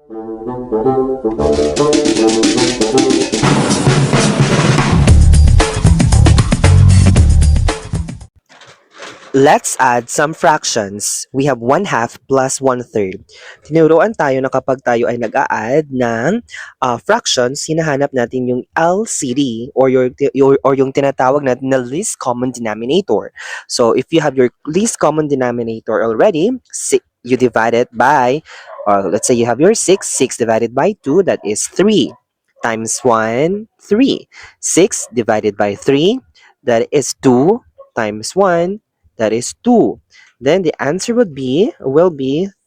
Let's add some fractions. We have 1/2 plus 1/3. Tinuruan tayo na kapag tayo ay nag-a-add ng fractions, hinahanap natin yung LCD or yung tinatawag natin na least common denominator. So if you have your least common denominator already, you divide it by, let's say you have your 6, 6 divided by 2, that is 3. Times 1, 3. 6 divided by 3, that is 2 times 1, that is 2. Then the answer will be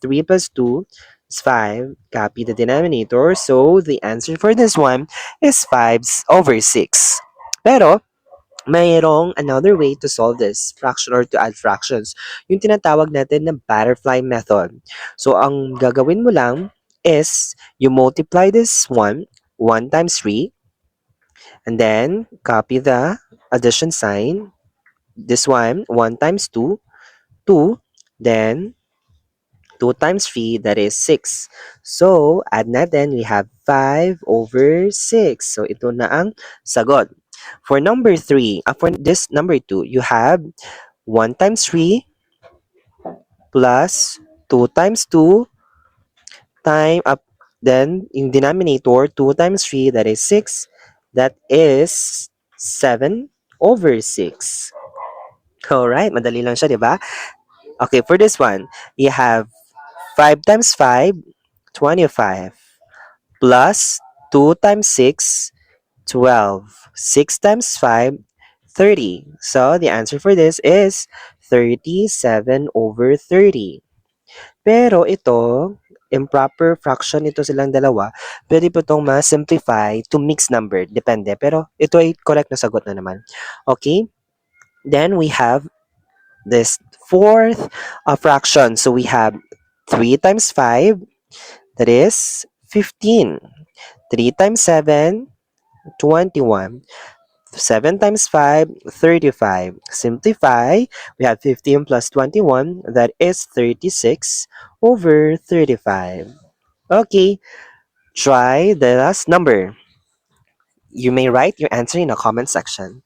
3 plus 2 is 5. Copy the denominator. So the answer for this one is 5 over 6. Pero, mayroong another way to solve this fraction or to add fractions. Yung tinatawag natin na butterfly method. So, ang gagawin mo lang is you multiply this one, 1 times 3, and then copy the addition sign. This one, 1 times 2, 2, then 2 times 3, that is 6. So, add natin, we have 5 over 6. So, ito na ang sagot. For number 3, for this number 2, you have 1 times 3 plus 2 times 2 then yung denominator, 2 times 3, that is 6. That is 7 over 6. Alright, madali lang siya, di ba? Okay, for this one, you have 5 times 5, 25, plus 2 times 6, 12. 6 times 5, 30. So, the answer for this is 37 over 30. Pero ito, improper fraction ito silang dalawa. Pwede po itong ma-simplify to mixed number. Depende. Pero ito ay correct na sagot na naman. Okay? Then we have this fourth fraction. So we have 3 times 5, that is 15. 3 times 7, 21. 7 times 5, 35. Simplify, we have 15 plus 21, that is 36 over 35. Okay, try the last number. You may write your answer in the comment section.